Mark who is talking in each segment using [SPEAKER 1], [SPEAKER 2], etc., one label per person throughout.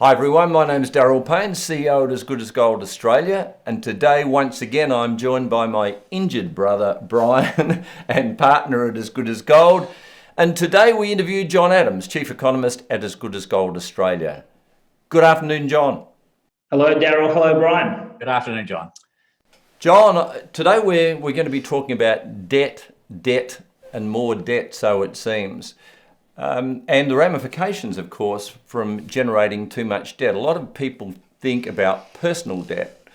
[SPEAKER 1] Hi everyone, my name is Darryl Panes, CEO at As Good as Gold Australia, and today once again I'm joined by my injured brother Brian and partner at As Good as Gold, and today we interview John Adams, Chief Economist at As Good as Gold Australia. Good afternoon, John.
[SPEAKER 2] Hello Darryl, hello Brian.
[SPEAKER 3] Good afternoon, John.
[SPEAKER 1] John, today we're going to be talking about debt, and more debt, so it seems. And the ramifications, of course, from generating too much debt. A lot of people think about personal debt,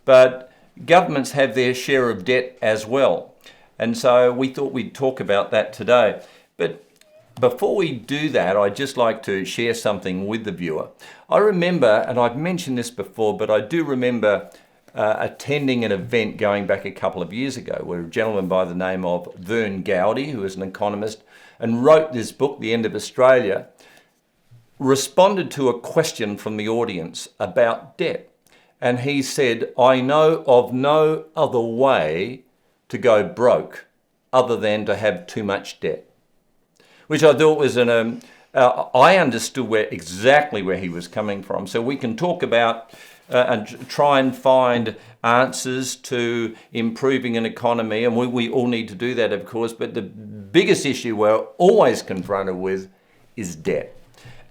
[SPEAKER 1] but governments have their share of debt as well. And so we thought we'd talk about that today. But before we do that, I'd just like to share something with the viewer. I remember, and I've mentioned this before, but I do remember attending an event going back a couple of years ago where a gentleman by the name of Vern Gowdy, who is an economist and wrote this book, The End of Australia, responded to a question from the audience about debt. And he said, I know of no other way to go broke other than to have too much debt. Which I thought was I understood exactly where he was coming from. So we can talk about and try and find answers to improving an economy, and we all need to do that, of course, but the biggest issue we're always confronted with is debt.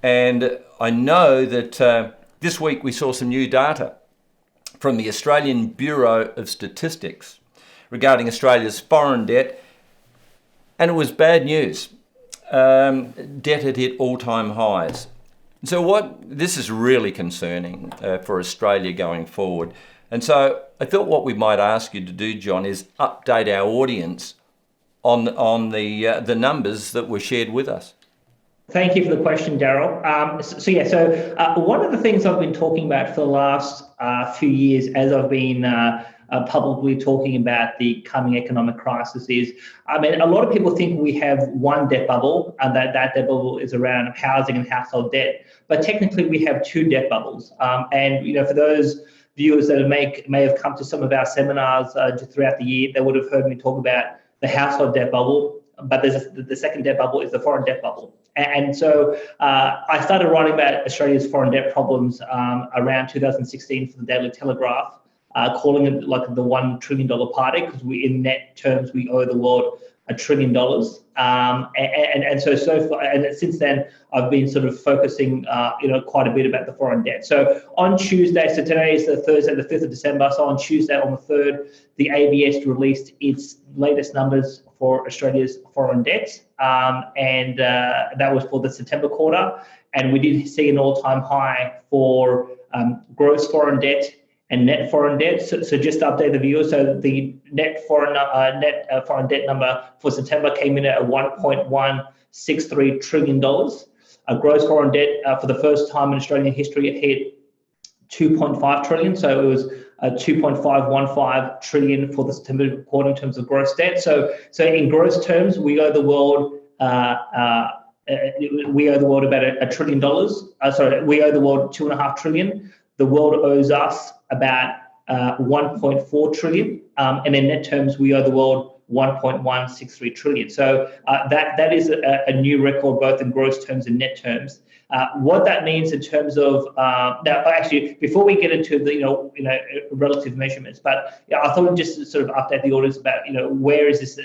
[SPEAKER 1] And I know that this week we saw some new data from the Australian Bureau of Statistics regarding Australia's foreign debt, and it was bad news. Debt had hit all-time highs. So this is really concerning for Australia going forward. And so I thought what we might ask you to do, John, is update our audience on the numbers that were shared with us.
[SPEAKER 2] Thank you for the question, Darryl. One of the things I've been talking about for the last few years as I've been publicly talking about the coming economic crisis is, a lot of people think we have one debt bubble, and that debt bubble is around housing and household debt. But technically, we have two debt bubbles. For those viewers that may have come to some of our seminars throughout the year, they would have heard me talk about the household debt bubble. But the second debt bubble is the foreign debt bubble. And so I started writing about Australia's foreign debt problems around 2016 for the Daily Telegraph, calling it like the $1 trillion party, because in net terms we owe the world $1 trillion. And since then I've been sort of focusing quite a bit about the foreign debt. So on Tuesday, so today is the Thursday, the 5th of December. So on Tuesday, on the 3rd, the ABS released its latest numbers for Australia's foreign debt, and that was for the September quarter. And we did see an all-time high for gross foreign debt and net foreign debt. So just to update the viewers, so the net foreign debt number for September came in at $1.163 trillion. Gross foreign debt for the first time in Australian history, it hit 2.5 trillion. So it was 2.515 trillion for the September quarter in terms of gross debt. So in gross terms, we owe the world about $1 trillion. We owe the world $2.5 trillion. The world owes us about 1.4 trillion, and in net terms, we owe the world 1.163 trillion. So that is a new record, both in gross terms and net terms. What that means in terms of now, actually, before we get into the relative measurements, but I thought I'd just sort of update the audience about where is this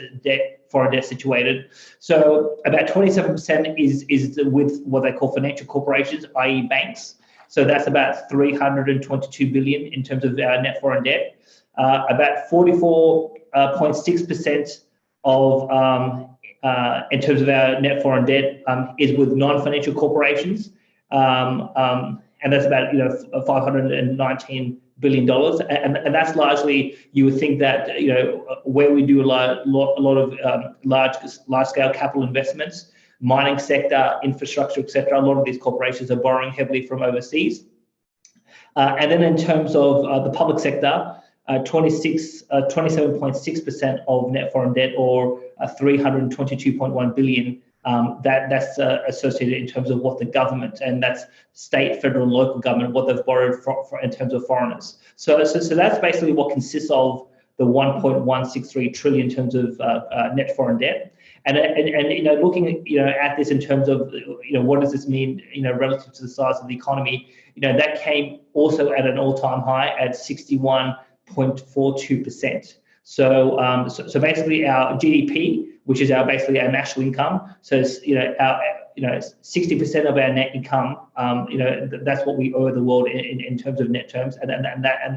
[SPEAKER 2] foreign debt situated. So about 27% is with what they call financial corporations, i.e. banks. So that's about 322 billion in terms of our net foreign debt. About 44.6% of in terms of our net foreign debt is with non-financial corporations, and that's about $519 billion, and that's largely, you would think that where we do a lot of large scale capital investments, mining sector, infrastructure, etc. A lot of these corporations are borrowing heavily from overseas. And then in terms of the public sector, 27.6% of net foreign debt, or 322.1 billion, that's associated in terms of what the government, and that's state, federal, and local government, what they've borrowed for in terms of foreigners. So that's basically what consists of the 1.163 trillion in terms of net foreign debt. And looking at this in terms of what does this mean relative to the size of the economy, that came also at an all-time high at 61.42%. So basically our GDP, which is basically our national income, so our 60% of our net income, that's what we owe the world in terms of net terms, and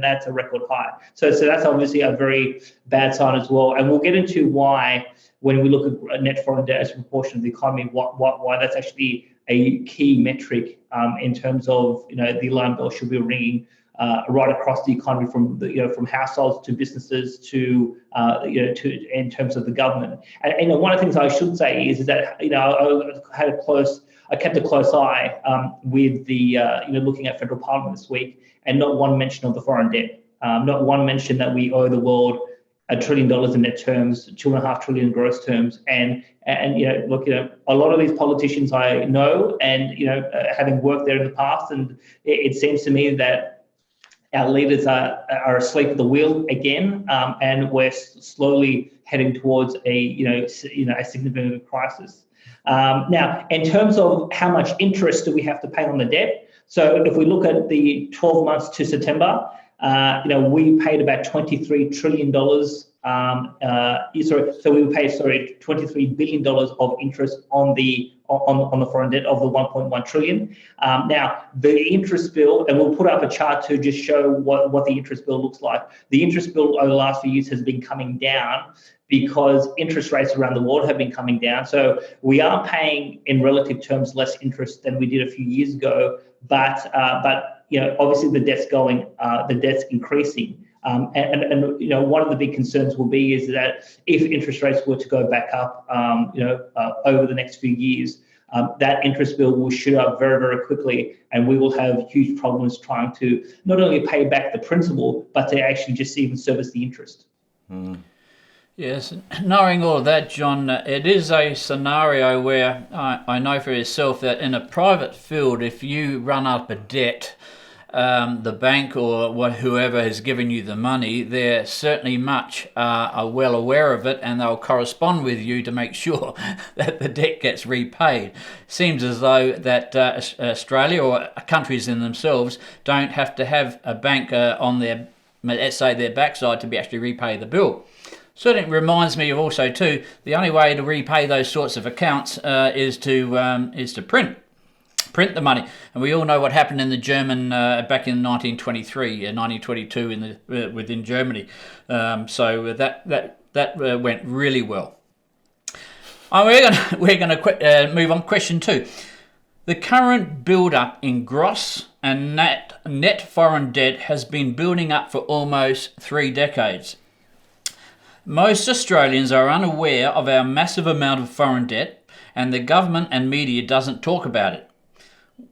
[SPEAKER 2] that's a record high. So that's obviously a very bad sign as well, and we'll get into why when we look at net foreign debt as a proportion of the economy, why that's actually a key metric in terms of the alarm bell should be ringing right across the economy, from households to businesses to in terms of the government. And one of the things I should say is that I kept a close eye with the looking at federal parliament this week, and not one mention of the foreign debt, not one mention that we owe the world $1 trillion in net terms, $2.5 trillion in gross terms, and look, a lot of these politicians I know, and having worked there in the past, and it seems to me that our leaders are asleep at the wheel again, and we're slowly heading towards a significant crisis. Now, in terms of how much interest do we have to pay on the debt? So if we look at the 12 months to September, we paid about $23 trillion. So we paid $23 billion of interest on the foreign debt of the 1.1 trillion. Now the interest bill, and we'll put up a chart to just show what the interest bill looks like. The interest bill over the last few years has been coming down because interest rates around the world have been coming down. So we are paying in relative terms less interest than we did a few years ago, but obviously the debt's increasing. And one of the big concerns will be is that if interest rates were to go back up, over the next few years, that interest bill will shoot up very, very quickly, and we will have huge problems trying to not only pay back the principal, but to actually just even service the interest.
[SPEAKER 1] Mm.
[SPEAKER 3] Yes, knowing all of that, John, it is a scenario where I know for yourself that in a private field, if you run up a debt, the bank or whoever has given you the money, they're certainly are well aware of it, and they'll correspond with you to make sure that the debt gets repaid. Seems as though that Australia or countries in themselves don't have to have a bank on their, let's say, their backside to be actually repay the bill. Certainly reminds me of also too, the only way to repay those sorts of accounts is to print the money, and we all know what happened in the German back in 1923, 1922 within Germany. So that went really well. We're going to move on. Question 2: the current build-up in gross and net foreign debt has been building up for almost 3 decades. Most Australians are unaware of our massive amount of foreign debt, and the government and media doesn't talk about it.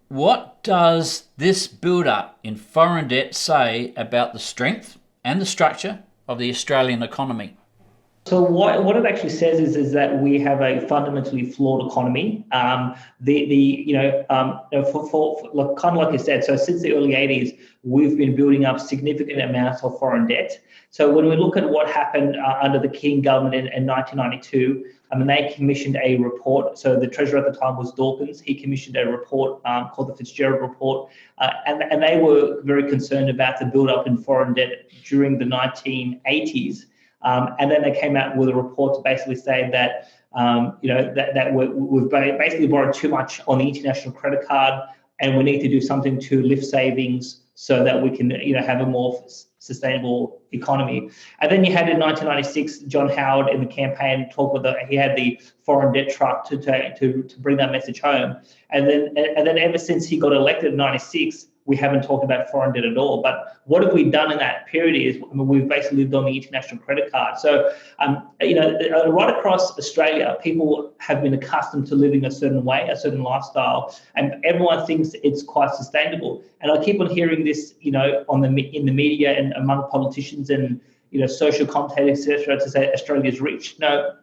[SPEAKER 3] What does this build-up in foreign debt say about the strength and the structure of the Australian economy?
[SPEAKER 2] So what it actually says is that we have a fundamentally flawed economy. For kind of like you said, so since the early 80s, we've been building up significant amounts of foreign debt. So when we look at what happened under the Keane government in 1992, they commissioned a report. So the treasurer at the time was Dawkins. He commissioned a report called the Fitzgerald Report, and they were very concerned about the build-up in foreign debt during the 1980s. And then they came out with a report to basically say that we've basically borrowed too much on the international credit card, and we need to do something to lift savings so that we can have a more sustainable economy. And then you had in 1996 John Howard in the campaign he had the foreign debt truck to bring that message home. And then ever since he got elected in 96, we haven't talked about foreign debt at all. But what have we done in that period is we've basically lived on the international credit card. So, right across Australia, people have been accustomed to living a certain way, a certain lifestyle, and everyone thinks it's quite sustainable. And I keep on hearing this, in the media and among politicians and, social commentators, etc., to say Australia's rich. No,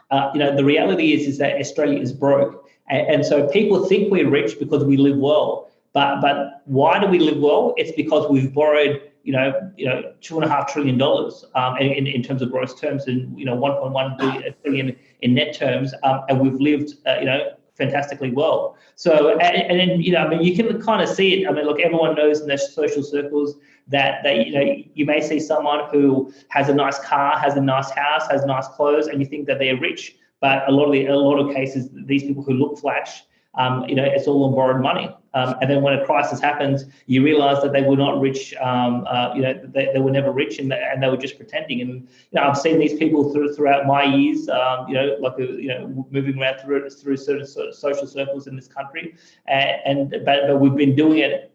[SPEAKER 2] the reality is that Australia is broke. And so people think we're rich because we live well. But why do we live well? It's because we've borrowed, $2.5 trillion in terms of gross terms, and 1.1 billion in net terms, and we've lived fantastically well. So and you can kind of see it. Look, everyone knows in their social circles that you may see someone who has a nice car, has a nice house, has nice clothes, and you think that they're rich. But a lot of cases, these people who look flash, it's all on borrowed money. And then when a crisis happens, you realize that they were not rich. They were never rich, and they were just pretending. And I've seen these people throughout my years, moving around through certain social circles in this country, but we've been doing it.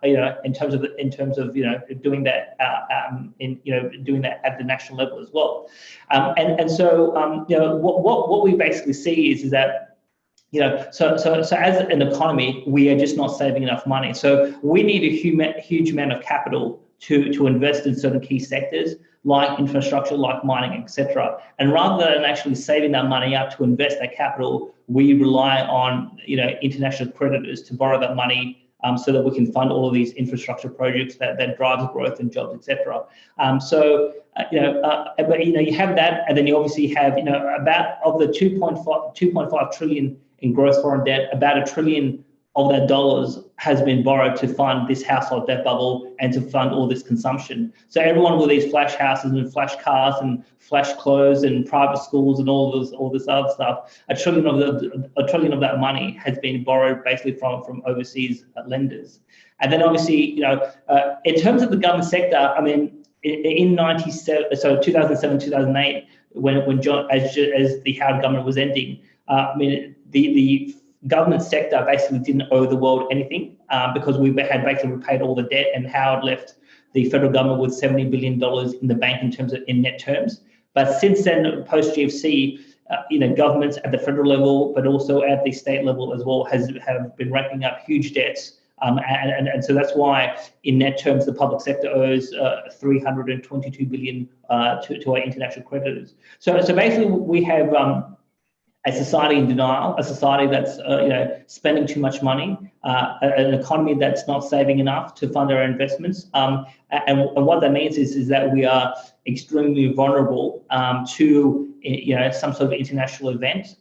[SPEAKER 2] In terms of doing that doing that at the national level as well, so what we basically see is that. So as an economy, we are just not saving enough money. So we need a huge amount of capital to invest in certain key sectors like infrastructure, like mining, etc. And rather than actually saving that money up to invest that capital, we rely on international creditors to borrow that money. So that we can fund all of these infrastructure projects that drives growth and jobs, etc. But you have that, and then you obviously have about of the 2.5 trillion in gross foreign debt, about $1 trillion of that dollars has been borrowed to fund this household debt bubble and to fund all this consumption. So everyone with these flash houses and flash cars and flash clothes and private schools and all this other stuff, $1 trillion of that money has been borrowed basically from overseas lenders. And then obviously, in terms of the government sector, in 2007, 2008, when John, as the Howard government was ending, the government sector basically didn't owe the world anything because we had basically repaid all the debt, and Howard left the federal government with $70 billion in the bank in net terms. But since then, post GFC, governments at the federal level, but also at the state level as well, have been racking up huge debts. And so that's why, in net terms, the public sector owes $322 billion to our international creditors. So basically, we have a society in denial, a society that's spending too much money, an economy that's not saving enough to fund our investments, and what that means is that we are extremely vulnerable to some sort of international event,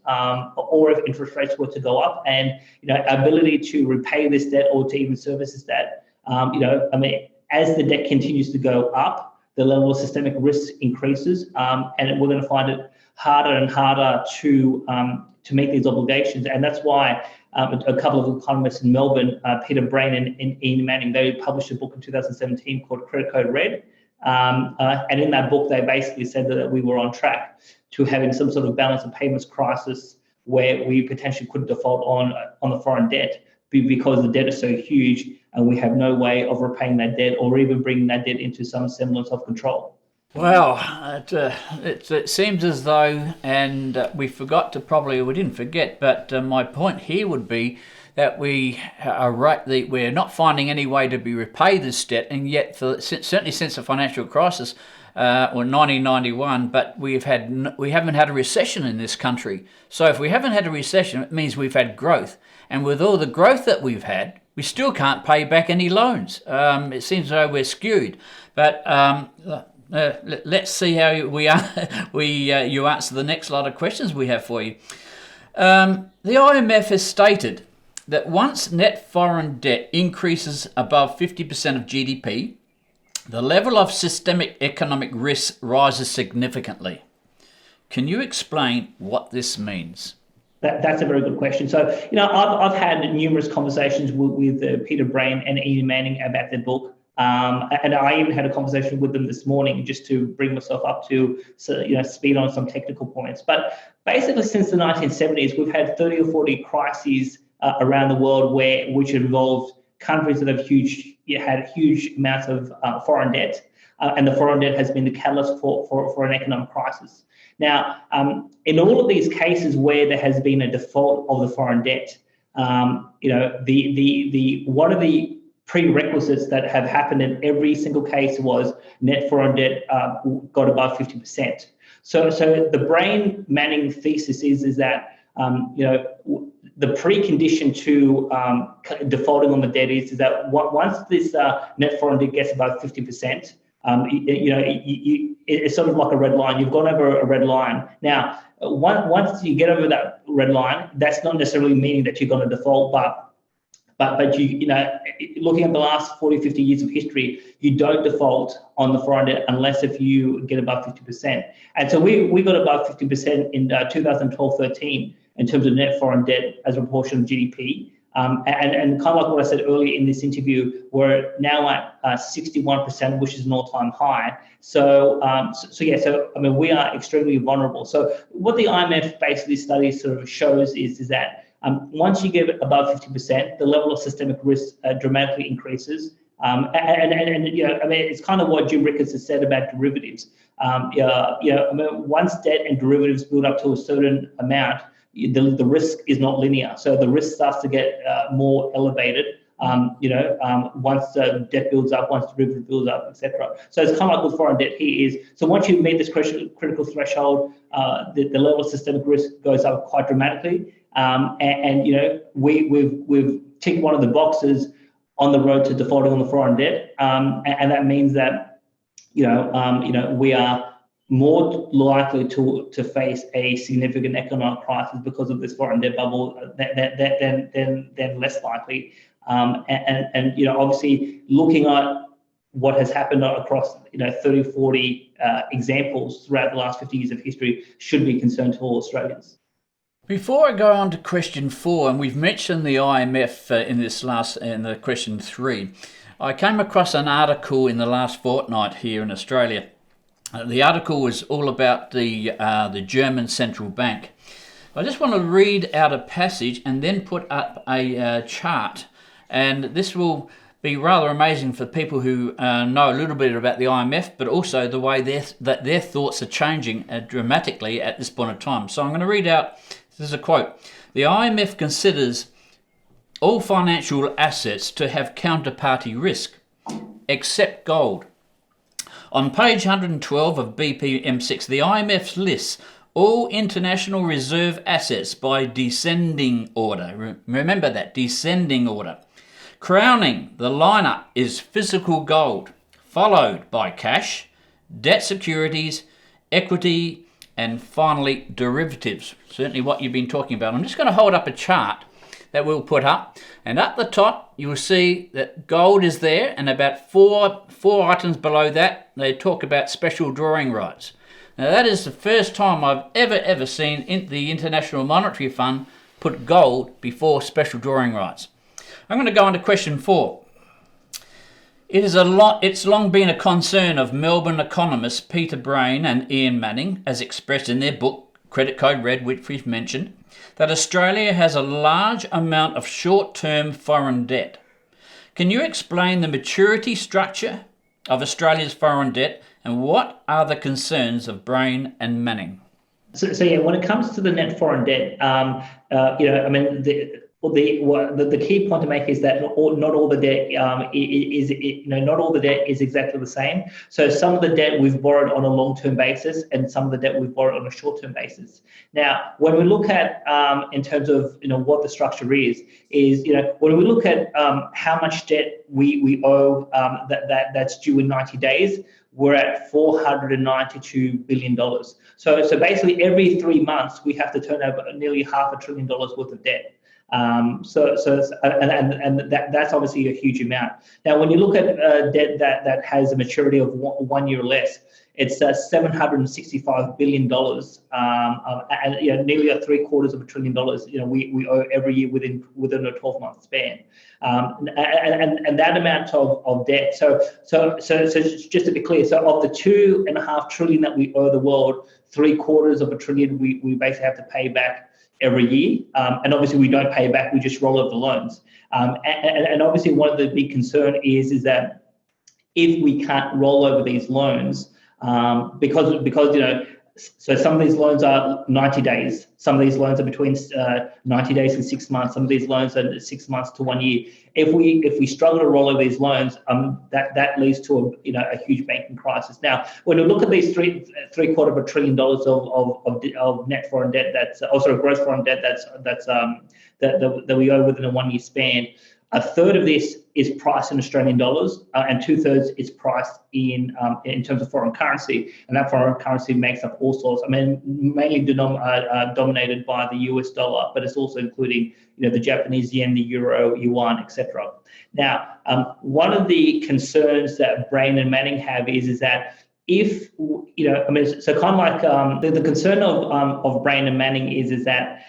[SPEAKER 2] or if interest rates were to go up, and our ability to repay this debt or to even service this debt, as the debt continues to go up, the level of systemic risk increases, and we're going to find it harder and harder to meet these obligations. And that's why a couple of economists in Melbourne, Peter Brain and Ian Manning, they published a book in 2017 called Credit Code Red. And in that book, they basically said that we were on track to having some sort of balance of payments crisis where we potentially could default on the foreign debt because the debt is so huge and we have no way of repaying that debt or even bringing that debt into some semblance of control.
[SPEAKER 3] Well, it seems as though, and we didn't forget, but my point here would be that we're not finding any way to repay this debt, and yet certainly since the financial crisis, or 1991, but we haven't had a recession in this country. So if we haven't had a recession, it means we've had growth, and with all the growth that we've had, we still can't pay back any loans. It seems as though we're skewed, but. Let's see how you answer the next lot of questions we have for you. The IMF has stated that once net foreign debt increases above 50% of GDP, the level of systemic economic risk rises significantly. Can you explain what this means?
[SPEAKER 2] That's a very good question. So, I've had numerous conversations with Peter Brain and Ian Manning about their book. And I even had a conversation with them this morning just to bring myself up to speed on some technical points. But basically, since the 1970s, we've had 30 or 40 crises around the world which involved countries that have had huge amounts of foreign debt, and the foreign debt has been the catalyst for an economic crisis. Now, in all of these cases where there has been a default of the foreign debt, one of the prerequisites that have happened in every single case was net foreign debt got above 50%. So the Brain Manning thesis is that the precondition to defaulting on the debt is that once this net foreign debt gets above 50%, it's sort of like a red line. You've gone over a red line. Now, once you get over that red line, that's not necessarily meaning that you're going to default, but looking at the last 40, 50 years of history, you don't default on the foreign debt unless if you get above 50%. And so we got above 50% in 2012-13 in terms of net foreign debt as a proportion of GDP. And kind of like what I said earlier in this interview, we're now at 61%, which is an all-time high. So we are extremely vulnerable. So what the IMF basically study sort of shows is that once you get above 50%, the level of systemic risk dramatically increases. It's kind of what Jim Ricketts has said about derivatives. Once debt and derivatives build up to a certain amount, the risk is not linear. So the risk starts to get more elevated. Once the debt builds up, once derivative builds up, etc. So it's kind of like with foreign debt here is, so once you've made this critical threshold, the level of systemic risk goes up quite dramatically. We've ticked one of the boxes on the road to defaulting on the foreign debt, and that means that we are more likely to face a significant economic crisis because of this foreign debt bubble than less likely. Obviously looking at what has happened across 30, 40 examples throughout the last 50 years of history should be concerned to all Australians.
[SPEAKER 3] Before I go on to question 4, and we've mentioned the IMF in the question 3, I came across an article in the last fortnight here in Australia. The article was all about the German central bank. I just want to read out a passage and then put up a chart, and this will be rather amazing for people who know a little bit about the IMF, but also the way that their thoughts are changing dramatically at this point in time. So I'm going to read out. This is a quote. The IMF considers all financial assets to have counterparty risk, except gold. On page 112 of BPM6, the IMF lists all international reserve assets by descending order. Remember that, descending order. Crowning the lineup is physical gold, followed by cash, debt securities, equity, and finally derivatives. Certainly what you've been talking about. I'm just going to hold up a chart that we'll put up, and at the top you will see that gold is there, and about four items below that they talk about special drawing rights. Now that is the first time I've ever seen the International Monetary Fund put gold before special drawing rights. I'm going to go on to question 4. It's long been a concern of Melbourne economists Peter Brain and Ian Manning, as expressed in their book Credit Code Red, which we've mentioned, that Australia has a large amount of short-term foreign debt. Can you explain the maturity structure of Australia's foreign debt, and what are the concerns of Brain and Manning?
[SPEAKER 2] So when it comes to the net foreign debt, the key point to make is that not all the debt not all the debt is exactly the same. So some of the debt we've borrowed on a long-term basis, and some of the debt we've borrowed on a short-term basis. Now, when we look at in terms of what the structure is when we look at how much debt we owe that's due in 90 days, we're at $492 billion. So basically every 3 months we have to turn over nearly $500 billion worth of debt. That's obviously a huge amount. Now, when you look at debt that has a maturity of 1 year or less, it's $765 billion, and nearly $750 billion. We owe every year within a 12-month span, and that amount of debt. So just to be clear, so of the $2.5 trillion that we owe the world, $750 billion we basically have to pay back every year, and obviously we don't pay back; we just roll over the loans. And obviously, one of the big concern is that if we can't roll over these loans, because So some of these loans are 90 days. Some of these loans are between 90 days and 6 months. Some of these loans are 6 months to 1 year. If we struggle to roll over these loans, that leads to a huge banking crisis. Now, when we look at these $750 billion of net foreign debt, that's also gross foreign debt that we owe within a 1 year span. A third of this is priced in Australian dollars, and 2/3 is priced in terms of foreign currency, and that foreign currency makes up all sorts. I mean, mainly dominated by the US dollar, but it's also including the Japanese yen, the euro, yuan, etc. Now, one of the concerns that Brain and Manning have is that if so kind of like the concern of Brain and Manning is that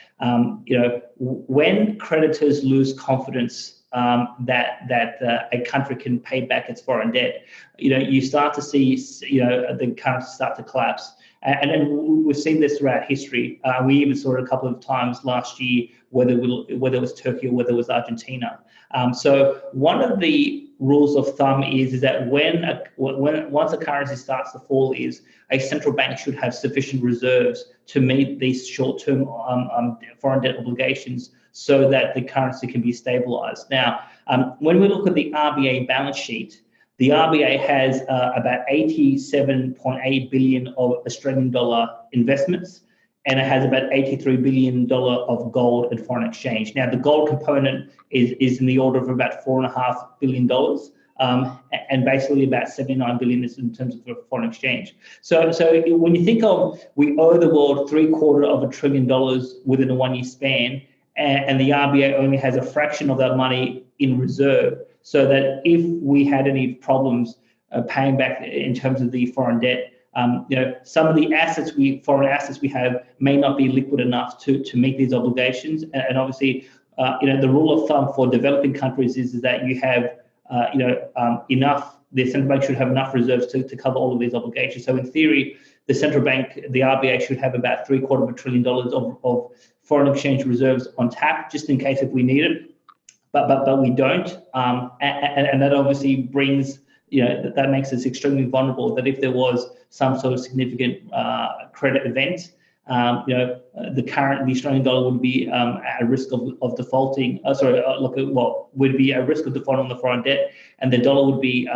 [SPEAKER 2] when creditors lose confidence that a country can pay back its foreign debt, you start to see the currency start to collapse, and then we've seen this throughout history. We even saw it a couple of times last year, whether it was Turkey or whether it was Argentina. So one of the rules of thumb is that once a currency starts to fall, is a central bank should have sufficient reserves to meet these short-term foreign debt obligations, so that the currency can be stabilized. Now, when we look at the RBA balance sheet, the RBA has about 87.8 billion of Australian dollar investments, and it has about $83 billion of gold and foreign exchange. Now, the gold component is in the order of about $4.5 billion, and basically about 79 billion is in terms of foreign exchange. So when you think of, we owe the world $750 billion within a 1 year span, and the RBA only has a fraction of that money in reserve, so that if we had any problems paying back in terms of the foreign debt, some of the foreign assets we have may not be liquid enough to meet these obligations. And obviously, the rule of thumb for developing countries is that you have enough. The central bank should have enough reserves to cover all of these obligations. So in theory, the central bank, the RBA, should have about $750 billion of foreign exchange reserves on tap, just in case if we need it, but we don't, and that obviously brings, that makes us extremely vulnerable. That if there was some sort of significant credit event, the Australian dollar would be at risk of defaulting. Would be at risk of defaulting on the foreign debt, and the dollar would be,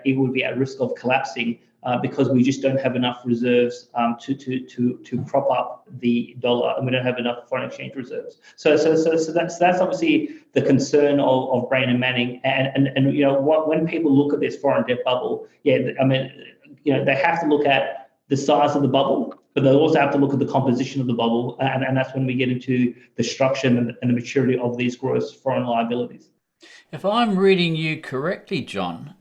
[SPEAKER 2] it would be at risk of collapsing. Because we just don't have enough reserves to prop up the dollar, and we don't have enough foreign exchange reserves. So that's obviously the concern of Brain and Manning. And when people look at this foreign debt bubble, they have to look at the size of the bubble, but they also have to look at the composition of the bubble, and that's when we get into the structure and the maturity of these gross foreign liabilities.
[SPEAKER 3] If I'm reading you correctly, John,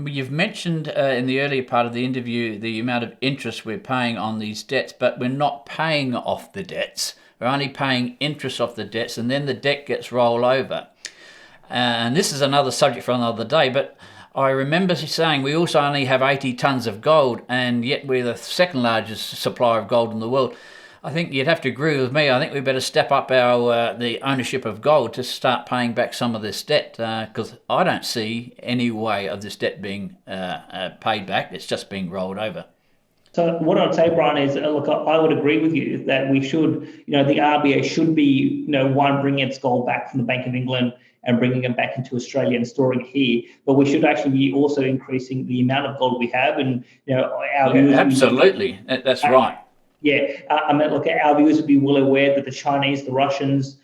[SPEAKER 3] you've mentioned in the earlier part of the interview the amount of interest we're paying on these debts, but we're not paying off the debts. We're only paying interest off the debts, and then the debt gets rolled over. And this is another subject for another day, but I remember saying we also only have 80 tons of gold, and yet we're the second largest supplier of gold in the world. I think you'd have to agree with me. I think we better step up the ownership of gold to start paying back some of this debt, because I don't see any way of this debt being paid back. It's just being rolled over.
[SPEAKER 2] So what I'd say, Brian, is look, I would agree with you that we should, the RBA should be, bringing its gold back from the Bank of England and bringing it back into Australia and storing it here. But we should actually be also increasing the amount of gold we have, and
[SPEAKER 3] absolutely, that's right.
[SPEAKER 2] Yeah, our viewers would be well aware that the Chinese, the Russians,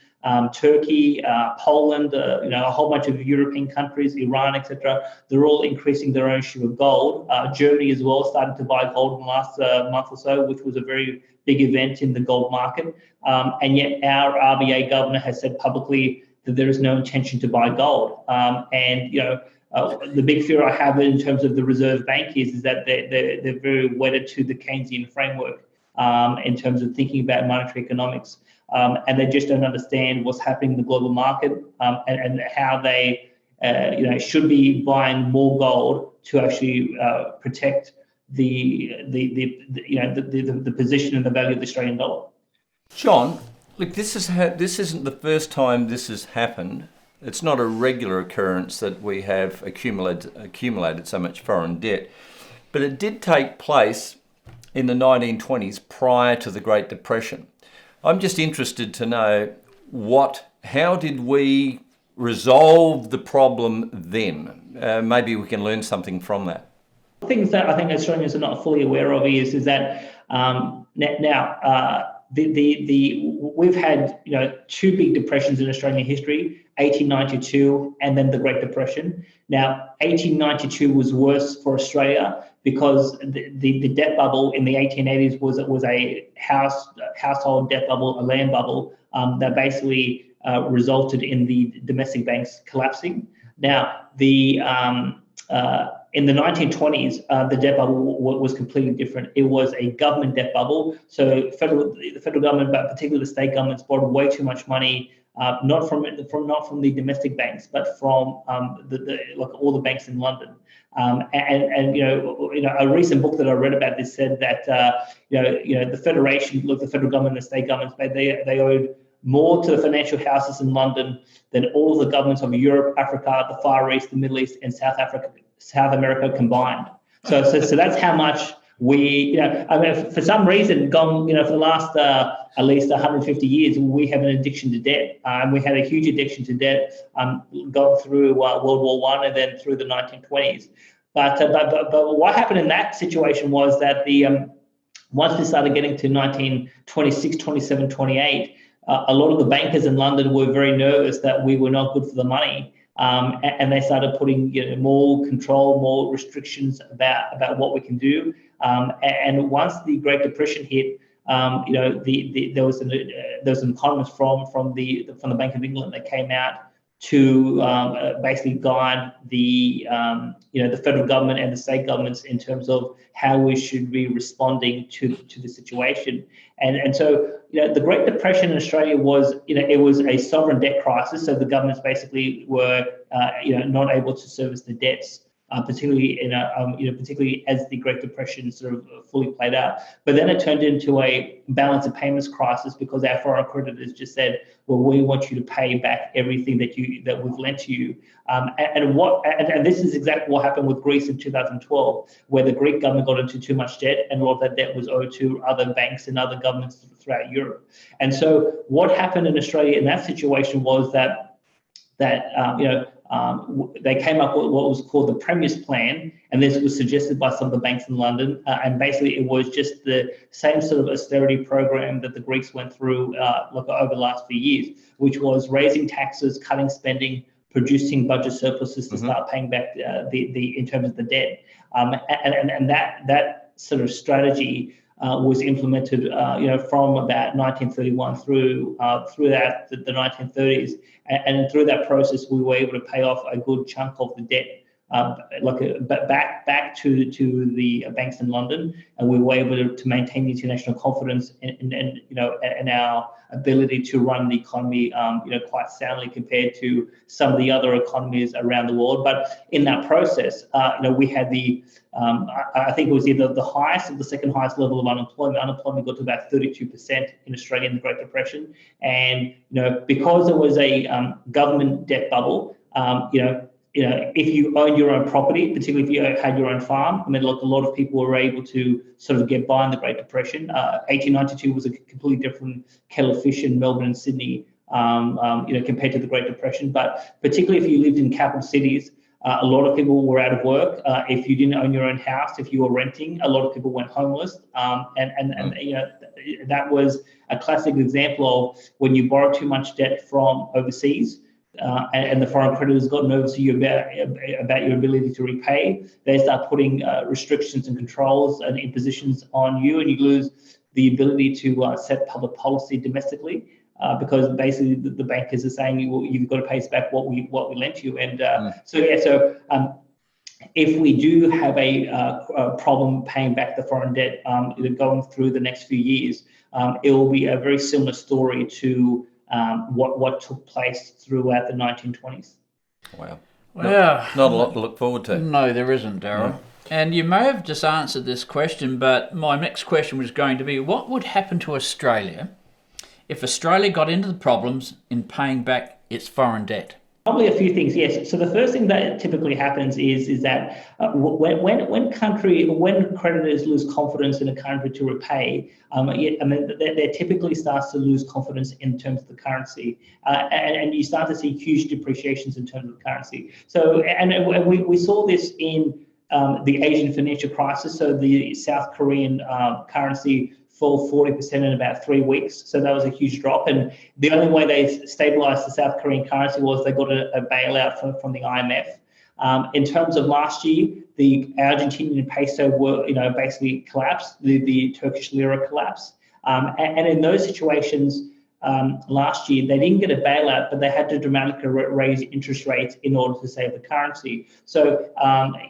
[SPEAKER 2] Turkey, Poland, a whole bunch of European countries, Iran, etc., they're all increasing their ownership of gold. Germany as well started to buy gold in the last month or so, which was a very big event in the gold market. And yet our RBA governor has said publicly that there is no intention to buy gold. The big fear I have in terms of the Reserve Bank is that they're very wedded to the Keynesian framework. In terms of thinking about monetary economics, and they just don't understand what's happening in the global market, and how they should be buying more gold to actually protect the position and the value of the Australian dollar.
[SPEAKER 1] John, look, this isn't the first time this has happened. It's not a regular occurrence that we have accumulated so much foreign debt, but it did take place in the 1920s prior to the Great Depression. I'm just interested to know how did we resolve the problem then? Maybe we can learn something from that.
[SPEAKER 2] Things that I think Australians are not fully aware of is that we've had two big depressions in Australian history, 1892 and then the Great Depression. Now, 1892 was worse for Australia because the debt bubble in the 1880s was a household debt bubble, a land bubble that basically resulted in the domestic banks collapsing. Now, in the 1920s, the debt bubble was completely different. It was a government debt bubble. So the federal government, but particularly the state governments, borrowed way too much money, not from the domestic banks, but from all the banks in London. A recent book that I read about this said that the the federal government and the state governments, they owed more to the financial houses in London than all the governments of Europe, Africa, the Far East, the Middle East, and South America combined. So that's how much we, for some reason, for the last at least 150 years, we have an addiction to debt. We had a huge addiction to debt going through World War I and then through the 1920s. But what happened in that situation was that once we started getting to 1926, 27, 28, a lot of the bankers in London were very nervous that we were not good for the money. And they started putting more control, more restrictions about what we can do. And once the Great Depression hit, there was an economist from the Bank of England that came out to basically guide the federal government and the state governments in terms of how we should be responding to the situation. And so the Great Depression in Australia was it was a sovereign debt crisis. So the governments basically were not able to service the debts. Particularly particularly as the Great Depression sort of fully played out. But then it turned into a balance of payments crisis because our foreign creditors just said, well, we want you to pay back everything that we've lent to you. And this is exactly what happened with Greece in 2012, where the Greek government got into too much debt, and a lot of that debt was owed to other banks and other governments throughout Europe. And so what happened in Australia in that situation was that they came up with what was called the Premier's Plan, and this was suggested by some of the banks in London. And basically, it was just the same sort of austerity program that the Greeks went through over the last few years, which was raising taxes, cutting spending, producing budget surpluses to start paying back in terms of the debt. And that sort of strategy was implemented, from about 1931 throughout the 1930s, and through that process, we were able to pay off a good chunk of the debt, back to the banks in London, and we were able to maintain international confidence in our ability to run the economy, quite soundly compared to some of the other economies around the world. But in that process, we had I think it was either the highest or the second highest level of unemployment. Unemployment got to about 32% in Australia in the Great Depression, and because there was a government debt bubble, if you owned your own property, particularly if you had your own farm, a lot of people were able to sort of get by in the Great Depression. 1892 was a completely different kettle of fish in Melbourne and Sydney, compared to the Great Depression. But particularly if you lived in capital cities, a lot of people were out of work. If you didn't own your own house, if you were renting, a lot of people went homeless. That was a classic example of when you borrow too much debt from overseas. And the foreign creditors got nervous about your ability to repay. They start putting restrictions and controls and impositions on you, and you lose the ability to set public policy domestically, because basically the bankers are saying you've got to pay us back what we lent you. And so if we do have a problem paying back the foreign debt going through the next few years, it will be a very similar story to what took place throughout the 1920s.
[SPEAKER 1] Wow.
[SPEAKER 3] Well,
[SPEAKER 1] not a lot to look forward to.
[SPEAKER 3] No, there isn't, Darryl. No. And you may have just answered this question, but my next question was going to be, what would happen to Australia if Australia got into the problems in paying back its foreign debt?
[SPEAKER 2] Probably a few things, yes. So the first thing that typically happens is that when creditors lose confidence in a country to repay, there typically starts to lose confidence in terms of the currency, and you start to see huge depreciations in terms of the currency. So and we saw this in the Asian financial crisis. So the South Korean currency fell 40% in about 3 weeks. So that was a huge drop. And the only way they stabilized the South Korean currency was they got a bailout from the IMF. In terms of last year, the Argentinian peso basically collapsed, the Turkish lira collapsed. And in those situations, last year, they didn't get a bailout, but they had to dramatically raise interest rates in order to save the currency. So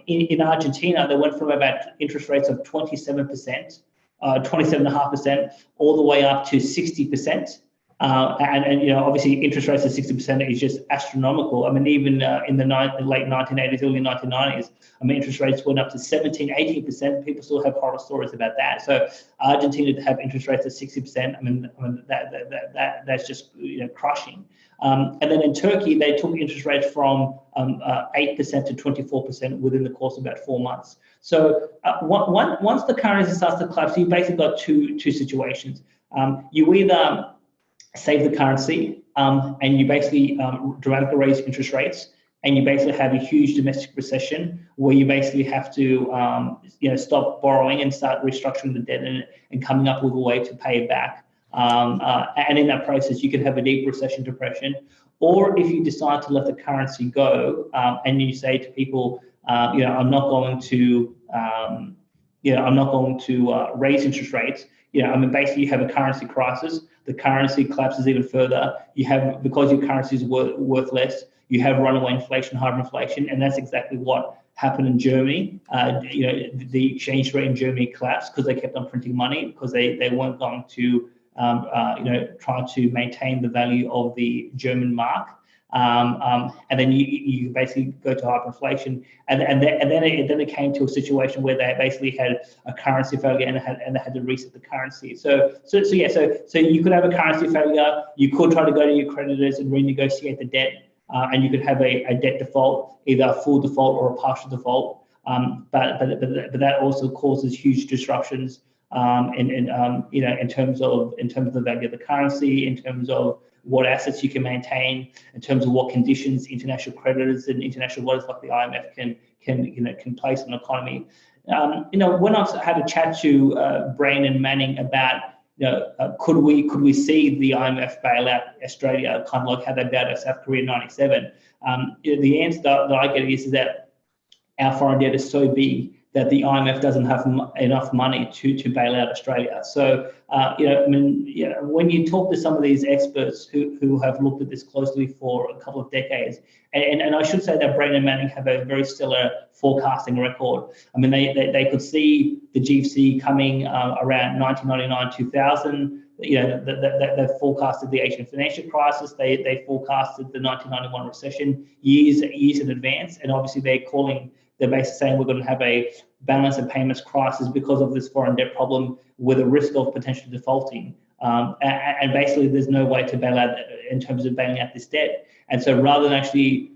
[SPEAKER 2] in Argentina, they went from about interest rates of 27%, 27.5%, all the way up to 60%. And obviously interest rates at 60% is just astronomical. I mean, even in the late 1980s, early 1990s, interest rates went up to 17, 18%. People still have horror stories about that. So Argentina to have interest rates at 60%, that's just crushing. And then in Turkey, they took interest rates from 8% to 24% within the course of about 4 months. So once the currency starts to collapse, you basically got two situations. You either save the currency and you basically dramatically raise interest rates, and you basically have a huge domestic recession where you basically have to stop borrowing and start restructuring the debt and coming up with a way to pay it back. And in that process, you could have a deep recession, depression. Or if you decide to let the currency go and you say to people, I'm not going to raise interest rates. Basically you have a currency crisis. The currency collapses even further. Because your currency is worth less, you have runaway inflation, hyperinflation, and that's exactly what happened in Germany. The exchange rate in Germany collapsed because they kept on printing money because they weren't going to try to maintain the value of the German mark. And then you basically go to hyperinflation, and then it came to a situation where they basically had a currency failure and they had to reset the currency. So you could have a currency failure. You could try to go to your creditors and renegotiate the debt, and you could have a debt default, either a full default or a partial default. But that also causes huge disruptions in terms of the value of the currency, in terms of what assets you can maintain, in terms of what conditions international creditors and international bodies like the IMF can place on the economy. When I've had a chat to Brian and Manning about could we see the IMF bail out Australia, kind of like how they bailed out South Korea in '97, the answer that I get is that our foreign debt is so big that the IMF doesn't have enough money to bail out Australia. So, when you talk to some of these experts who have looked at this closely for a couple of decades, and I should say that Brian and Manning have a very stellar forecasting record. They could see the GFC coming around 1999, 2000. They forecasted the Asian financial crisis. They forecasted the 1991 recession years in advance, and obviously they're basically saying we're going to have a balance of payments crisis because of this foreign debt problem with a risk of potentially defaulting. And basically there's no way to bail out in terms of bailing out this debt. And so rather than actually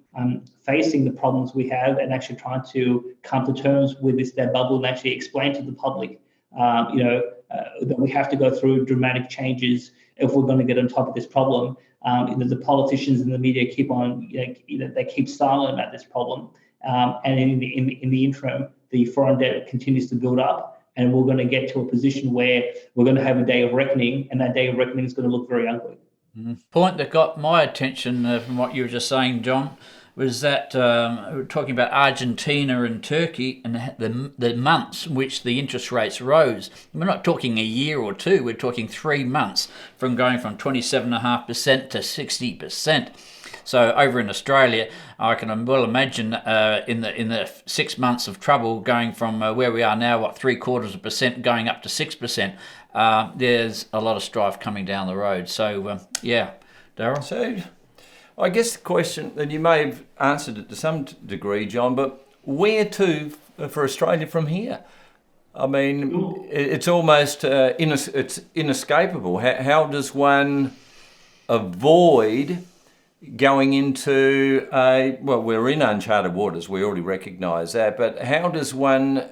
[SPEAKER 2] facing the problems we have and actually trying to come to terms with this debt bubble and actually explain to the public, that we have to go through dramatic changes if we're going to get on top of this problem. The politicians and the media keep on, they keep silent about this problem. And in the interim, the foreign debt continues to build up, and we're going to get to a position where we're going to have a day of reckoning, and that day of reckoning is going to look very ugly.
[SPEAKER 3] Point that got my attention from what you were just saying, John, was that we're talking about Argentina and Turkey and the months in which the interest rates rose. We're not talking a year or two, we're talking 3 months from going from 27.5% to 60%. So over in Australia, I can well imagine in the 6 months of trouble going from where we are now, 0.75% going up to 6%, there's a lot of strife coming down the road. So, Darryl?
[SPEAKER 1] So I guess the question, and you may have answered it to some degree, John, but where to for Australia from here? It's almost it's inescapable. How does one avoid going into well, we're in uncharted waters. We already recognise that, but how does one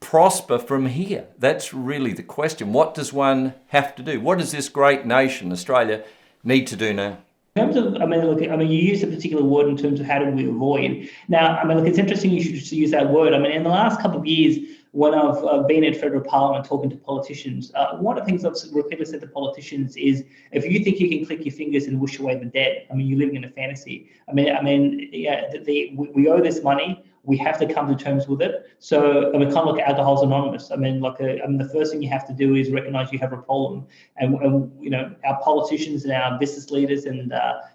[SPEAKER 1] prosper from here? That's really the question. What does one have to do? What does this great nation, Australia, need to do now?
[SPEAKER 2] In terms of, you use a particular word in terms of how do we avoid. Now, it's interesting you should use that word. In the last couple of years, when I've been in federal parliament talking to politicians, one of the things I've repeatedly said to politicians is, if you think you can click your fingers and wish away the debt, you're living in a fantasy. We owe this money. We have to come to terms with it. So, kind of like Alcohol's Anonymous. The first thing you have to do is recognize you have a problem, and our politicians and our business leaders and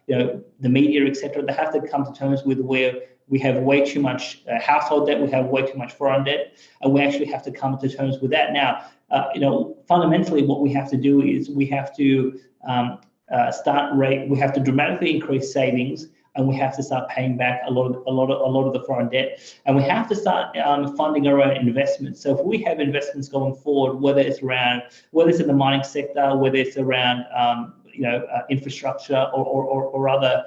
[SPEAKER 2] the media, etc., they have to come to terms with where we have way too much household debt, we have way too much foreign debt, and we actually have to come to terms with that. Now, fundamentally, what we have to do is we have to we have to dramatically increase savings, and we have to start paying back a lot of the foreign debt, and we have to start funding our own investments. So if we have investments going forward, whether it's in the mining sector, whether it's around infrastructure or other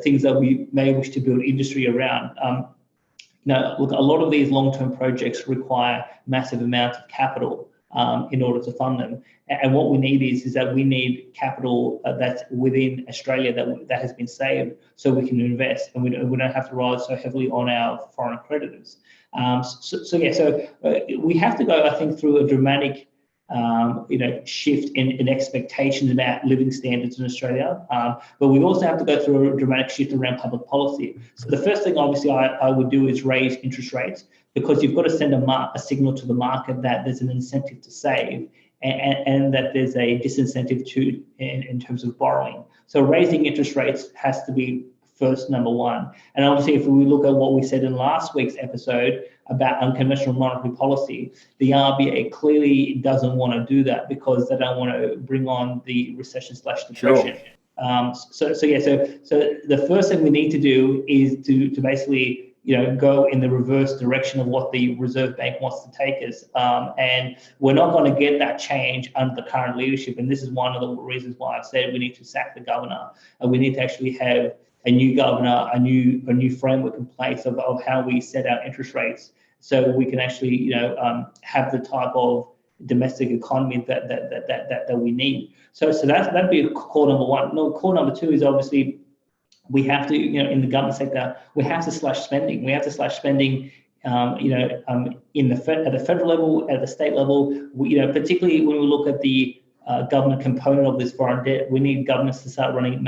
[SPEAKER 2] things that we may wish to build industry around. Look, a lot of these long-term projects require massive amounts of capital in order to fund them. And what we need is that we need capital that's within Australia that has been saved, so we can invest, and we don't have to rely so heavily on our foreign creditors. So we have to go, I think, through a dramatic shift in expectations about living standards in Australia, but we also have to go through a dramatic shift around public policy. So the first thing, obviously, I would do is raise interest rates, because you've got to send a signal to the market that there's an incentive to save, and that there's a disincentive in terms of borrowing. So raising interest rates has to be first, number one. And obviously, if we look at what we said in last week's episode about unconventional monetary policy, the RBA clearly doesn't want to do that, because they don't want to bring on the recession/depression.
[SPEAKER 1] Sure.
[SPEAKER 2] So the first thing we need to do is to basically go in the reverse direction of what the Reserve Bank wants to take us. And we're not going to get that change under the current leadership. And this is one of the reasons why I've said we need to sack the governor, and we need to actually have a new governor, a new framework in place of how we set our interest rates, so we can actually have the type of domestic economy that we need. So that'd be core number one. No, core number two is obviously we have to, in the government sector, we have to slash spending. We have to slash spending, at the federal level, at the state level. Particularly when we look at the government component of this foreign debt, we need governments to start running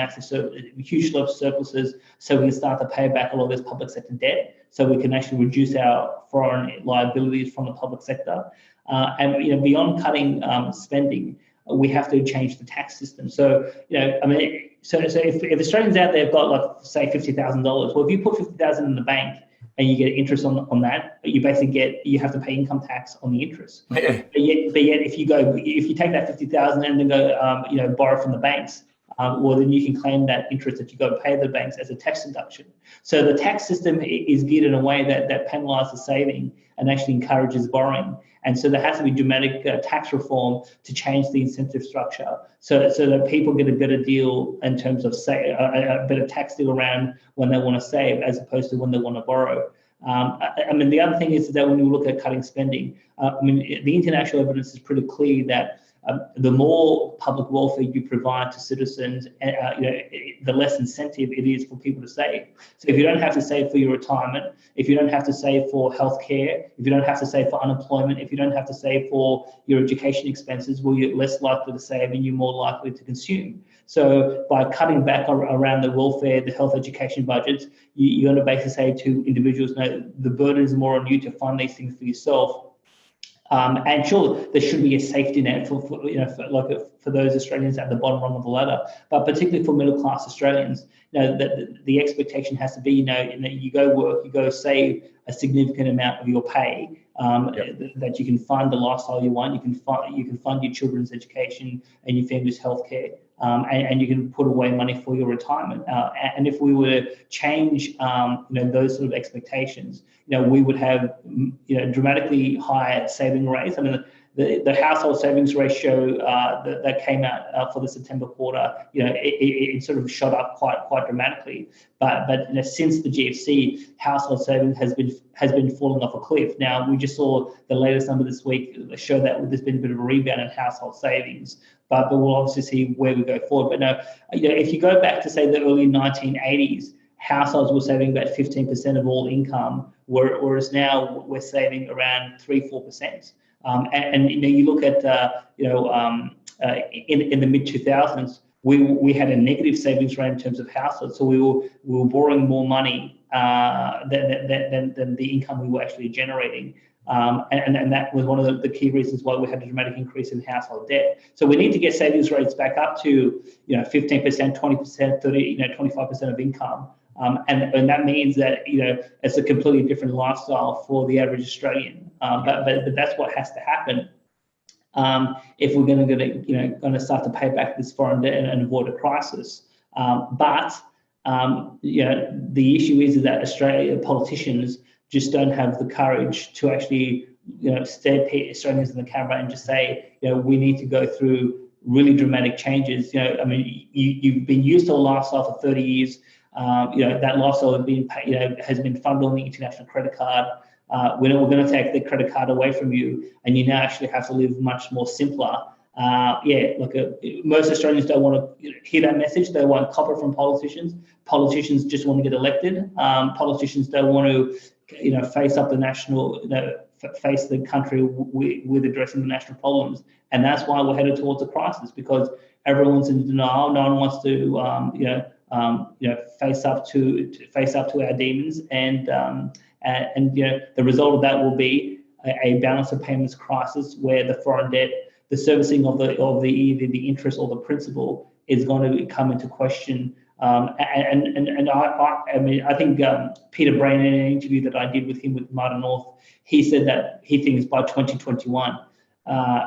[SPEAKER 2] huge level surpluses, so we can start to pay back a lot of this public sector debt, so we can actually reduce our foreign liabilities from the public sector. And beyond cutting spending, we have to change the tax system. So so if Australians out there have got say $50,000, well, if you put $50,000 in the bank and you get interest on that, you have to pay income tax on the interest.
[SPEAKER 1] Yeah.
[SPEAKER 2] But yet if you take that $50,000 and then go borrow from the banks, well, then you can claim that interest that you got to pay the banks as a tax deduction. So the tax system is geared in a way that penalises saving and actually encourages borrowing. And so there has to be dramatic tax reform to change the incentive structure, so that people get a better deal in terms of a better tax deal around when they want to save as opposed to when they want to borrow. The other thing is that when you look at cutting spending, the international evidence is pretty clear that the more public welfare you provide to citizens, the less incentive it is for people to save. So if you don't have to save for your retirement, if you don't have to save for healthcare, if you don't have to save for unemployment, if you don't have to save for your education expenses, well, you're less likely to save and you're more likely to consume. So by cutting back around the welfare, the health education budgets, you're going to basically say to individuals, no, the burden is more on you to fund these things for yourself. And sure, there should be a safety net for those Australians at the bottom rung of the ladder, but particularly for middle class Australians, that the expectation has to be, you go work, you go save a significant amount of your pay, that you can fund the lifestyle you want, you can fund your children's education and your family's healthcare, and you can put away money for your retirement. And if we were to change, those sort of expectations, we would have, dramatically higher saving rates. the household savings ratio that came out for the September quarter, it sort of shot up quite dramatically. But since the GFC, household savings has been falling off a cliff. Now, we just saw the latest number this week that show that there's been a bit of a rebound in household savings. But we'll obviously see where we go forward. But no, if you go back to say the early 1980s, households were saving about 15% of all income, whereas now we're saving around 3-4%. And you look at in the mid 2000s, we had a negative savings rate in terms of households, so we were borrowing more money than the income we were actually generating. And that was one of the key reasons why we had a dramatic increase in household debt. So we need to get savings rates back up to 15%, 20%, 30, 25% of income. And that means that it's a completely different lifestyle for the average Australian. But that's what has to happen if we're going to start to pay back this foreign debt and avoid a crisis. But the issue is that Australia politicians just don't have the courage to actually stare Australians in the camera and just say we need to go through really dramatic changes. You've been used to a lifestyle for 30 years. That lifestyle has been funded on the international credit card. We're going to take the credit card away from you, and you now actually have to live much more simpler. Most Australians don't want to hear that message. They want copper from politicians. Politicians just want to get elected. Politicians don't want to, face up the national, face the country with addressing the national problems, and that's why we're headed towards a crisis, because everyone's in denial. No one wants to, face up to our demons, and the result of that will be a balance of payments crisis where the foreign debt, the servicing of either the interest or the principal is going to come into question. I think Peter Brain, in an interview that I did with him with Martin North, he said that he thinks by 2021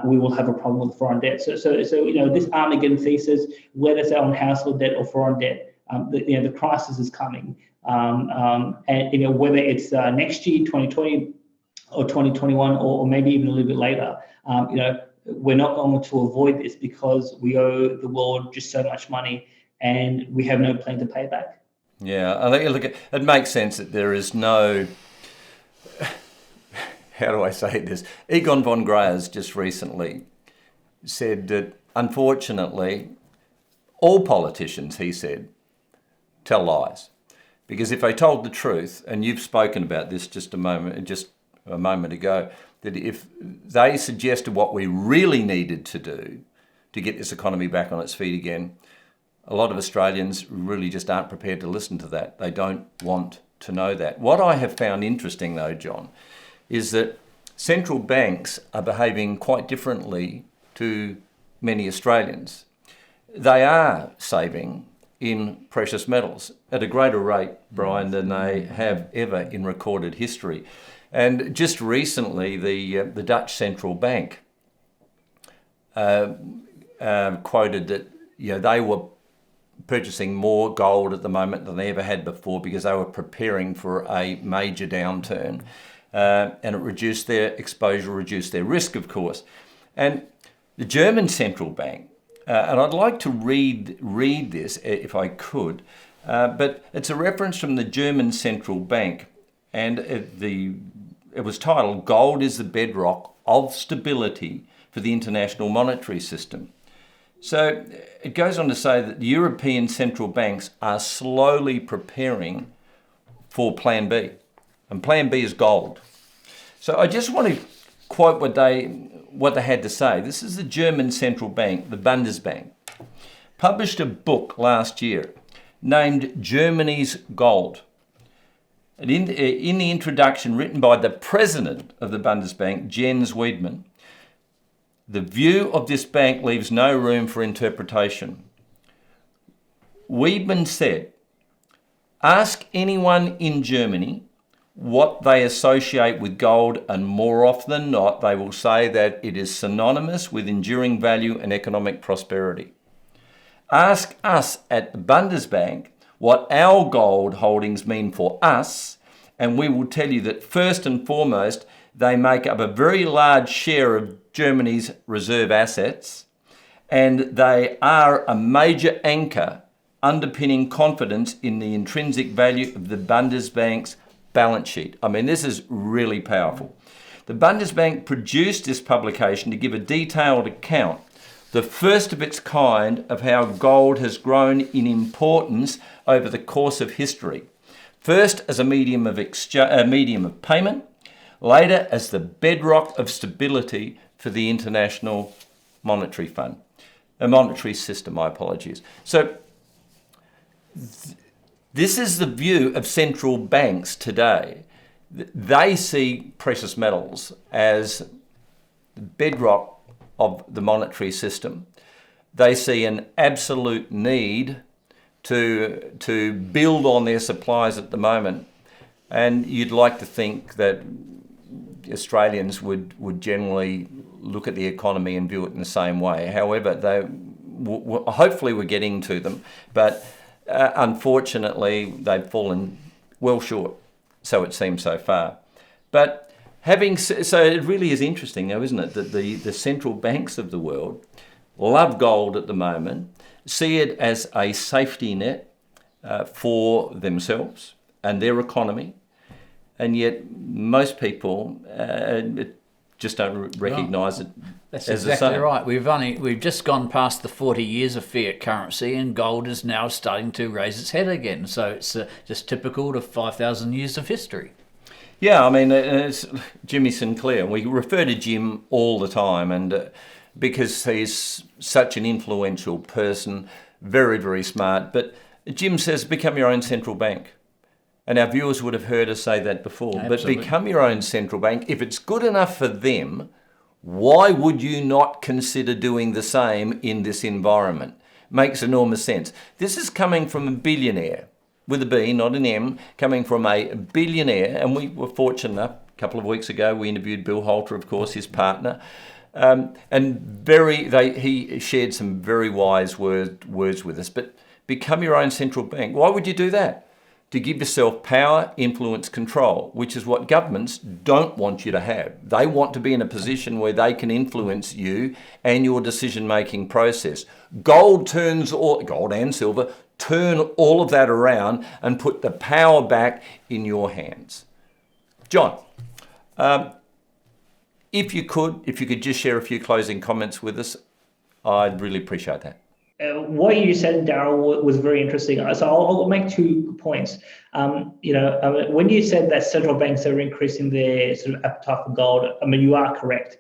[SPEAKER 2] we will have a problem with foreign debt. So this Armageddon thesis, whether it's on household debt or foreign debt, the crisis is coming. And whether it's next year, 2020 or 2021, or maybe even a little bit later, we're not going to avoid this because we owe the world just so much money and we have no plan to pay back.
[SPEAKER 1] Yeah, I think it makes sense that there is no, how do I say this? Egon von Greyer's just recently said that, unfortunately, all politicians, he said, tell lies. Because if they told the truth, and you've spoken about this just a moment ago, that if they suggested what we really needed to do to get this economy back on its feet again, a lot of Australians really just aren't prepared to listen to that. They don't want to know that. What I have found interesting, though, John, is that central banks are behaving quite differently to many Australians. They are saving in precious metals at a greater rate, Brian, than they have ever in recorded history. And just recently, the Dutch central bank quoted that they were purchasing more gold at the moment than they ever had before because they were preparing for a major downturn, and it reduced their exposure, reduced their risk, of course. And the German central bank, and I'd like to read this if I could, but it's a reference from the German central bank, and it was titled "Gold is the bedrock of stability for the international monetary system." So it goes on to say that the European central banks are slowly preparing for Plan B, and Plan B is gold. So I just want to quote what they had to say. This is the German central bank, the Bundesbank, published a book last year named Germany's Gold. And in the introduction, written by the president of the Bundesbank, Jens Wiedmann, the view of this bank leaves no room for interpretation. Wiedmann said, "Ask anyone in Germany what they associate with gold, and more often than not, they will say that it is synonymous with enduring value and economic prosperity. Ask us at the Bundesbank what our gold holdings mean for us, and we will tell you that first and foremost, They make up a very large share of Germany's reserve assets, and they are a major anchor underpinning confidence in the intrinsic value of the Bundesbank's balance sheet. I mean, this is really powerful. The Bundesbank produced this publication to give a detailed account, the first of its kind, of how gold has grown in importance over the course of history. First as a medium of payment, later as the bedrock of stability for the international monetary system, my apologies. So this is the view of central banks today. They see precious metals as the bedrock of the monetary system. They see an absolute need to build on their supplies at the moment. And you'd like to think that Australians would generally look at the economy and view it in the same way. However, hopefully we're getting to them, but unfortunately they've fallen well short, so it seems so far. But so it really is interesting though, isn't it, that the central banks of the world love gold at the moment, see it as a safety net for themselves and their economy, and yet most people just don't recognise it.
[SPEAKER 3] That's
[SPEAKER 1] as
[SPEAKER 3] exactly right. We've just gone past the 40 years of fiat currency, and gold is now starting to raise its head again. So it's just typical of 5,000 years of history.
[SPEAKER 1] Yeah, I mean, it's Jimmy Sinclair. We refer to Jim all the time, and because he's such an influential person, very, very smart. But Jim says, become your own central bank. And our viewers would have heard us say that before.
[SPEAKER 3] Absolutely.
[SPEAKER 1] But become your own central bank. If it's good enough for them, why would you not consider doing the same in this environment? Makes enormous sense. This is coming from a billionaire, with a B, not an M, coming from a billionaire. And we were fortunate enough, a couple of weeks ago, we interviewed Bill Holter, of course, his partner. And he shared some very wise words with us. But become your own central bank. Why would you do that? To give yourself power, influence, control, which is what governments don't want you to have. They want to be in a position where they can influence you and your decision-making process. Gold and silver turn all of that around and put the power back in your hands. John, if you could just share a few closing comments with us, I'd really appreciate that.
[SPEAKER 2] What you said, Darryl, was very interesting. So I'll make 2 points. When you said that central banks are increasing their sort of appetite for gold, I mean, you are correct.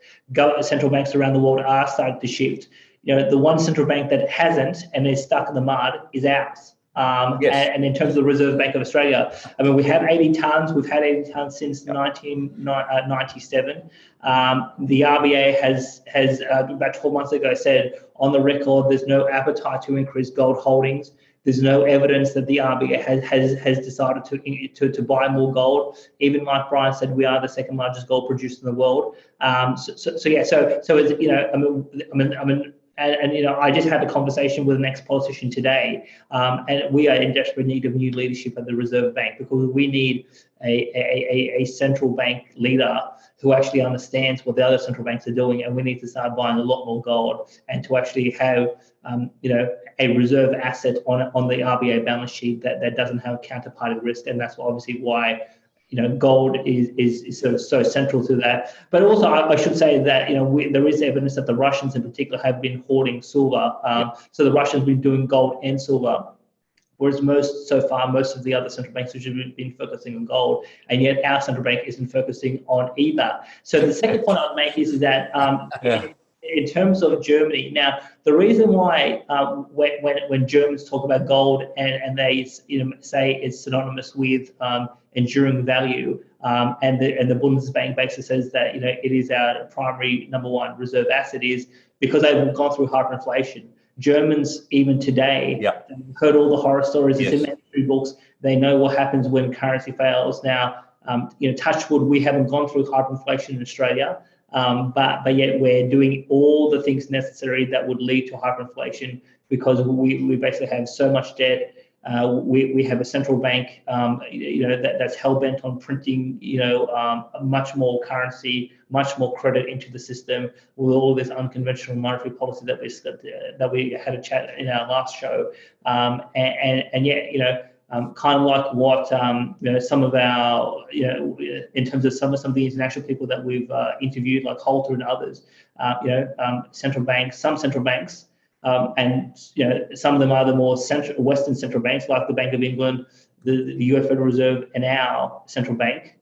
[SPEAKER 2] Central banks around the world are starting to shift. The one central bank that hasn't and is stuck in the mud is ours.
[SPEAKER 1] Yes.
[SPEAKER 2] And in terms of the Reserve Bank of Australia, I mean, we have 80 tonnes. We've had 80 tonnes since 1997. The RBA has about 12 months ago said on the record there's no appetite to increase gold holdings. There's no evidence that the RBA has decided to buy more gold. Even like Brian said, we are the second largest gold producer in the world. I just had a conversation with an ex-politician today, and we are in desperate need of new leadership at the Reserve Bank, because we need a central bank leader who actually understands what the other central banks are doing, and we need to start buying a lot more gold and to actually have a reserve asset on the RBA balance sheet that doesn't have counterparty risk, and that's obviously why gold is sort of so central to that. But also, I should say that there is evidence that the Russians in particular have been hoarding silver. So the Russians have been doing gold and silver, whereas most of the other central banks have been focusing on gold, and yet our central bank isn't focusing on either. So the second point I'd make is that in terms of Germany, now the reason why when Germans talk about gold and they say it's synonymous with enduring value, and the Bundesbank basically says that it is our primary number one reserve asset, is because they've gone through hyperinflation. Germans even today heard all the horror stories. It's in their history books. They know what happens when currency fails. Now, touch wood, we haven't gone through hyperinflation in Australia. But yet we're doing all the things necessary that would lead to hyperinflation, because we basically have so much debt. We have a central bank, that's hell bent on printing, much more currency, much more credit into the system with all this unconventional monetary policy that we had a chat in our last show, and yet, kind of like what some of our, in terms of some of the international people that we've interviewed, like Holter and others, some central banks. And some of them are the more Western central banks, like the Bank of England, the US Federal Reserve, and our central bank.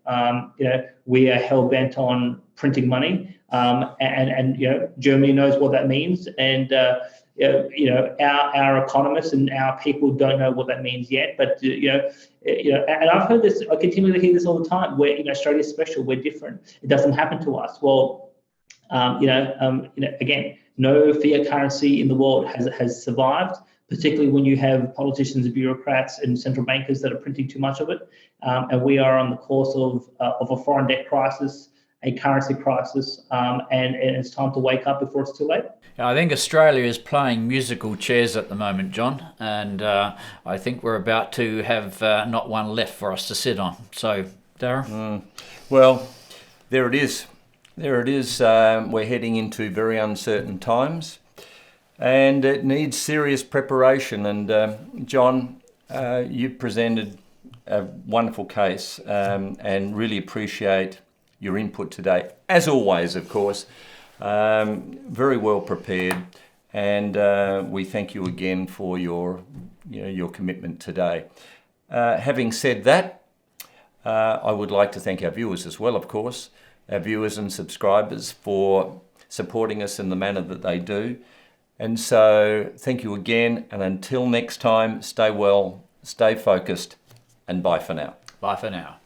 [SPEAKER 2] We are hell bent on printing money, and Germany knows what that means, and our economists and our people don't know what that means yet. But and I've heard this, I continue to hear this all the time. Where Australia's special, we're different. It doesn't happen to us. Well, again, no fiat currency in the world has survived, particularly when you have politicians and bureaucrats and central bankers that are printing too much of it. And we are on the course of a foreign debt crisis, a currency crisis, and it's time to wake up before it's too late.
[SPEAKER 3] I think Australia is playing musical chairs at the moment, John, and I think we're about to have not one left for us to sit on. So, Darryl?
[SPEAKER 1] Well, there it is. There it is. We're heading into very uncertain times, and it needs serious preparation. And John, you've presented a wonderful case, and really appreciate your input today. As always, of course, very well prepared, and we thank you again for your commitment today. Having said that, I would like to thank our viewers as well, of course. Our viewers and subscribers for supporting us in the manner that they do. And so thank you again, and until next time, stay well, stay focused, and bye for now.
[SPEAKER 3] Bye for now.